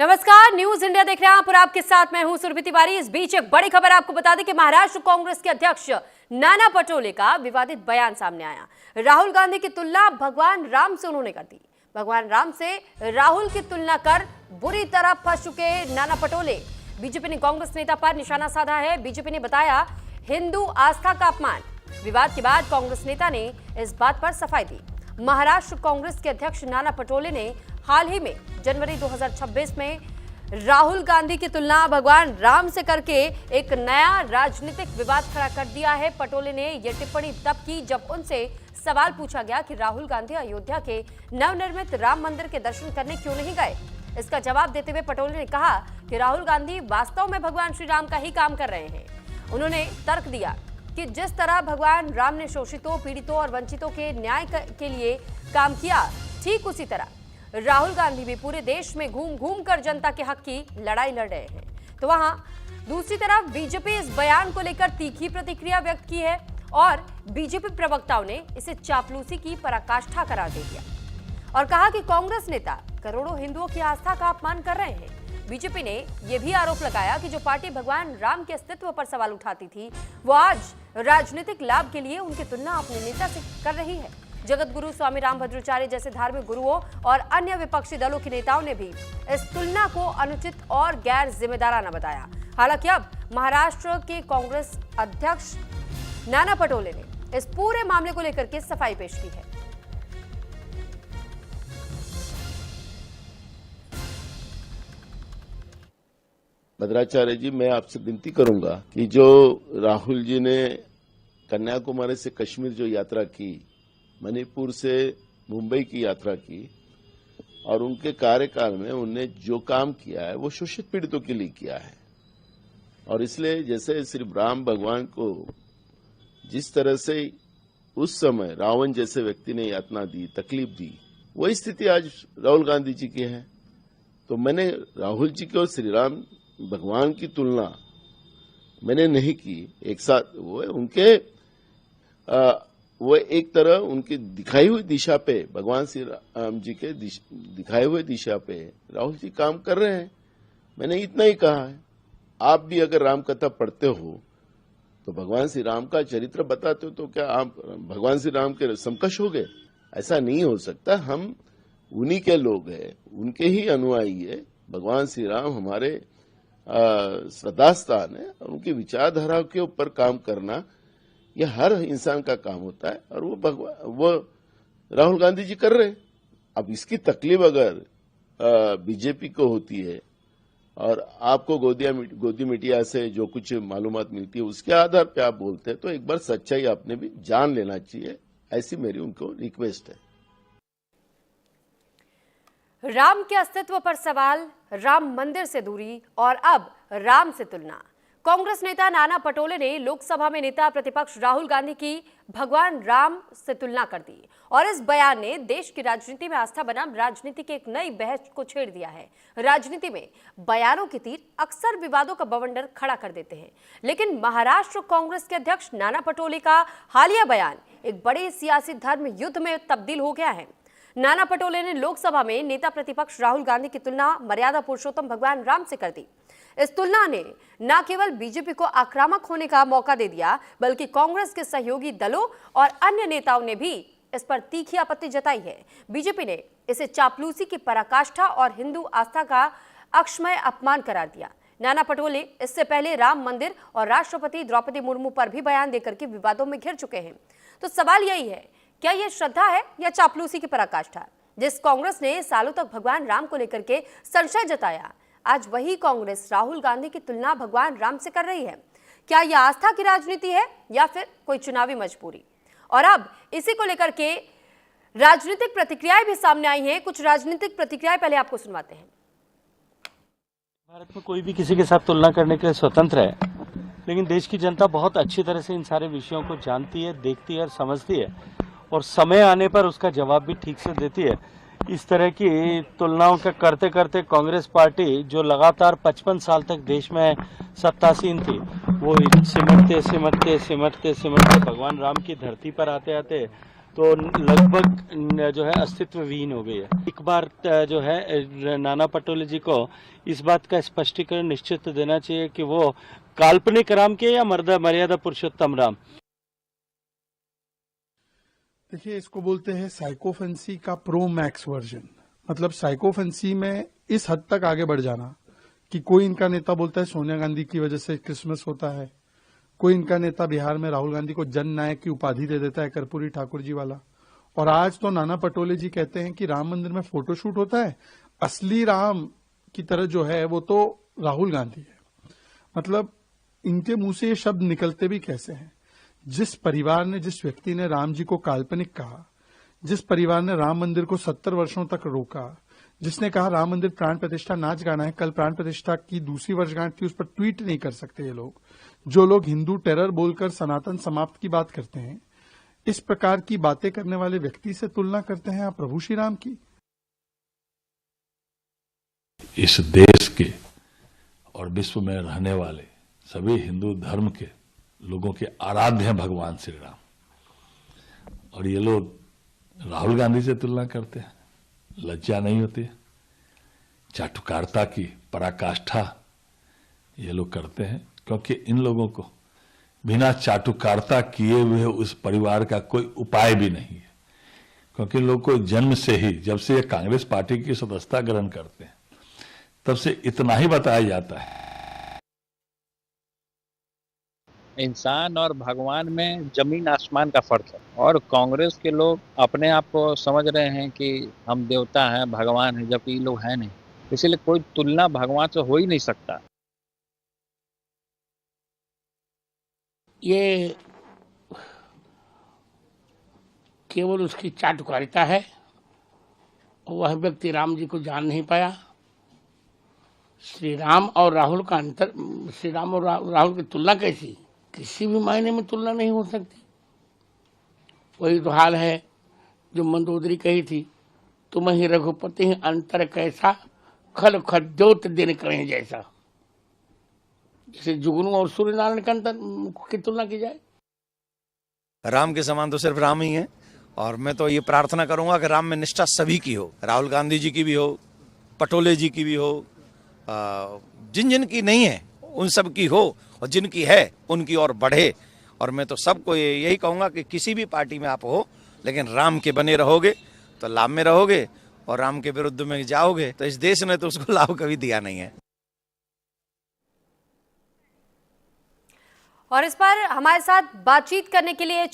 नमस्कार, news India देख रहे हैं आप और आपके साथ मैं हूं सुरभि तिवारी। इस बीच एक बड़ी खबर आपको बता दें कि महाराष्ट्र कांग्रेस के अध्यक्ष नाना पटोले का विवादित बयान सामने आया। राहुल गांधी की तुलना भगवान राम से उन्होंने कर दी। भगवान राम से राहुल की तुलना कर बुरी तरह फंस चुके नाना पटोले। बीजेपी ने कांग्रेस नेता पर निशाना साधा है। बीजेपी ने बताया हिंदू आस्था का अपमान। विवाद के बाद कांग्रेस नेता ने इस बात पर सफाई दी। महाराष्ट्र कांग्रेस के अध्यक्ष नाना पटोले ने हाल ही में जनवरी 2026 में राहुल गांधी की तुलना भगवान राम से करके एक नया राजनीतिक विवाद खड़ा कर दिया है। पटोले ने यह टिप्पणी तब की जब उनसे सवाल पूछा गया कि राहुल गांधी अयोध्या के नवनिर्मित राम मंदिर के दर्शन करने क्यों नहीं गए। इसका जवाब देते हुए पटोले ने कहा कि राहुल गांधी वास्तव में भगवान श्री राम का ही काम कर रहे हैं। उन्होंने तर्क दिया कि जिस तरह भगवान राम ने शोषितों, पीड़ितों और वंचितों के न्याय के लिए काम किया, ठीक उसी तरह राहुल गांधी भी पूरे देश में घूम घूम कर जनता के हक की लड़ाई लड़ रहे हैं। तो वहां दूसरी तरफ बीजेपी इस बयान को लेकर तीखी प्रतिक्रिया व्यक्त की है और बीजेपी प्रवक्ताओं ने इसे चापलूसी की पराकाष्ठा करार दे दिया और कहा कि कांग्रेस नेता करोड़ों हिंदुओं की आस्था का अपमान कर रहे हैं। बीजेपी ने यह भी आरोप लगाया कि जो पार्टी भगवान राम के अस्तित्व पर सवाल उठाती थी, वो आज राजनीतिक लाभ के लिए उनकी तुलना अपने नेता से कर रही है। जगत गुरु स्वामी रामभद्राचार्य जैसे धार्मिक गुरुओं और अन्य विपक्षी दलों के नेताओं ने भी इस तुलना को अनुचित और गैर जिम्मेदाराना बताया। हालांकि अब महाराष्ट्र के कांग्रेस अध्यक्ष नाना पटोले ने इस पूरे मामले को लेकर के सफाई पेश की है। भद्राचार्य जी, मैं आपसे विनती करूंगा कि जो राहुल जी ने कन्याकुमारी से कश्मीर जो यात्रा की, मणिपुर से मुंबई की यात्रा की और उनके कार्यकाल में उन्होंने जो काम किया है वो शोषित पीड़ितों के लिए किया है। और इसलिए जैसे श्री राम भगवान को जिस तरह से उस समय रावण जैसे व्यक्ति ने यातना दी, तकलीफ दी, वही स्थिति आज राहुल गांधी जी की है। तो मैंने राहुल जी की और श्री राम भगवान की तुलना मैंने नहीं की। एक साथ वो एक तरह उनकी दिखाई हुई दिशा पे, भगवान श्री राम जी के दिखाए हुए दिशा पे राहुल जी काम कर रहे हैं। मैंने इतना ही कहा है। आप भी अगर राम कथा पढ़ते हो तो भगवान श्री राम का चरित्र बताते हो, तो क्या आप भगवान श्री राम के समकक्ष हो गए? ऐसा नहीं हो सकता। हम उन्हीं के लोग हैं, उनके ही अनुयायी है। भगवान श्री राम हमारे श्रद्धास्थान है और उनकी विचारधारा के ऊपर काम करना यह हर इंसान का काम होता है और वो राहुल गांधी जी कर रहे हैं। अब इसकी तकलीफ अगर बीजेपी को होती है और आपको गोदी मीडिया से जो कुछ मालूमात मिलती है उसके आधार पे आप बोलते हैं, तो एक बार सच्चाई आपने भी जान लेना चाहिए। ऐसी मेरी उनको रिक्वेस्ट है। राम के अस्तित्व पर सवाल, राम मंदिर से दूरी और अब राम से तुलना। कांग्रेस नेता नाना पटोले ने लोकसभा में नेता प्रतिपक्ष राहुल गांधी की भगवान राम से तुलना कर दी और इस बयान ने देश की राजनीति में आस्था बनाम राजनीति की एक नई बहस को छेड़ दिया है। राजनीति में बयानों के तीर अक्सर विवादों का बवंडर खड़ा कर देते हैं, लेकिन महाराष्ट्र कांग्रेस के अध्यक्ष नाना पटोले का हालिया बयान एक बड़े सियासी धर्म युद्ध में तब्दील हो गया है। नाना पटोले ने लोकसभा में नेता प्रतिपक्ष राहुल गांधी की तुलना मर्यादा पुरुषोत्तम भगवान राम से कर दी। इस तुलना ने न केवल बीजेपी को आक्रामक होने का मौका दे दिया, बल्कि कांग्रेस के सहयोगी दलों और अन्य नेताओं ने भी इस पर तीखी आपत्ति जताई है। बीजेपी ने इसे चापलूसी की पराकाष्ठा और हिंदू आस्था का अक्षम्य अपमान करार दिया। नाना पटोले इससे पहले राम मंदिर और राष्ट्रपति द्रौपदी मुर्मू पर भी बयान देकर के विवादों में घिर चुके हैं। तो सवाल यही है, क्या यह श्रद्धा है या चापलूसी की पराकाष्ठा? जिस कांग्रेस ने सालों तक भगवान राम को लेकर के संशय जताया, आज वही कांग्रेस राहुल गांधी की तुलना भगवान राम से कर रही है। क्या यह आस्था की राजनीति है या फिर कोई चुनावी मजबूरी? और अब इसी को लेकर के राजनीतिक प्रतिक्रियाएं भी सामने आई हैं। कुछ राजनीतिक प्रतिक्रियाएं पहले आपको सुनवाते हैं। भारत में कोई भी किसी के साथ तुलना करने के लिए स्वतंत्र है, लेकिन देश की जनता बहुत अच्छी तरह से इन सारे विषयों को जानती है, देखती है और समझती है और समय आने पर उसका जवाब भी ठीक से देती है। इस तरह की तुलनाओं का करते करते कांग्रेस पार्टी जो लगातार 55 साल तक देश में सत्तासीन थी, वो सिमटते सिमटते सिमटते सिमटते भगवान राम की धरती पर आते आते तो लगभग जो है अस्तित्व विहीन हो गई है। एक बार जो है नाना पटोले जी को इस बात का स्पष्टीकरण निश्चित देना चाहिए कि वो काल्पनिक राम के या मर्यादा पुरुषोत्तम राम। देखिए, इसको बोलते हैं साइकोफेंसी का प्रो मैक्स वर्जन। मतलब साइकोफेंसी में इस हद तक आगे बढ़ जाना कि कोई इनका नेता बोलता है सोनिया गांधी की वजह से क्रिसमस होता है, कोई इनका नेता बिहार में राहुल गांधी को जन नायक की उपाधि दे देता है, कर्पूरी ठाकुर जी वाला, और आज तो नाना पटोले जी कहते हैं कि राम मंदिर में फोटोशूट होता है, असली राम की तरह जो है वो तो राहुल गांधी है। मतलब इनके मुंह से ये शब्द निकलते भी कैसे हैं? जिस परिवार ने, जिस व्यक्ति ने राम जी को काल्पनिक कहा, जिस परिवार ने राम मंदिर को 70 वर्षों तक रोका, जिसने कहा राम मंदिर प्राण प्रतिष्ठा नाच गाना है, कल प्राण प्रतिष्ठा की दूसरी वर्षगांठ थी, उस पर ट्वीट नहीं कर सकते ये लोग, जो लोग हिंदू टेरर बोलकर सनातन समाप्त की बात करते हैं, इस प्रकार की बातें करने वाले व्यक्ति से तुलना करते हैं आप प्रभु श्री राम की। इस देश के और विश्व में रहने वाले सभी हिंदू धर्म के लोगों के आराध्य हैं भगवान श्री राम, और ये लोग राहुल गांधी से तुलना करते हैं। लज्जा नहीं होती? चाटुकारिता की पराकाष्ठा ये लोग करते हैं, क्योंकि इन लोगों को बिना चाटुकारिता किए हुए उस परिवार का कोई उपाय भी नहीं है। क्योंकि इन लोग को जन्म से ही, जब से ये कांग्रेस पार्टी की सदस्यता ग्रहण करते हैं, तब से इतना ही बताया जाता है, इंसान और भगवान में जमीन आसमान का फर्क है। और कांग्रेस के लोग अपने आप को समझ रहे हैं कि हम देवता हैं, भगवान हैं, जबकि ये लोग हैं नहीं। इसीलिए कोई तुलना भगवान से हो ही नहीं सकता। ये केवल उसकी चाटुकारिता है। वह व्यक्ति राम जी को जान नहीं पाया। श्री राम और राहुल का अंतर, श्री राम और राहुल की तुलना कैसी? किसी भी मायने में तुलना नहीं हो सकती। वही तो हाल है जो मंदोदरी कही थी, तुम ही रघुपति ही अंतर कैसा, खल खद्योत दिन करें जैसा। जैसे जुगनू और सूर्यनारायण का अंतर की तुलना की जाए। राम के समान तो सिर्फ राम ही है, और मैं तो ये प्रार्थना करूंगा कि राम में निष्ठा सभी की हो, राहुल गांधी जी की भी हो, पटोले जी की भी हो, जिन जिन की नहीं है उन सब की हो, और जिनकी है उनकी और बढ़े। और मैं तो सबको यही कहूंगा कि किसी भी पार्टी में आप हो, लेकिन राम के बने रहोगे तो लाभ में रहोगे, और राम के विरुद्ध में जाओगे तो इस देश ने तो उसको लाभ कभी दिया नहीं है। और इस पर हमारे साथ बातचीत करने के लिए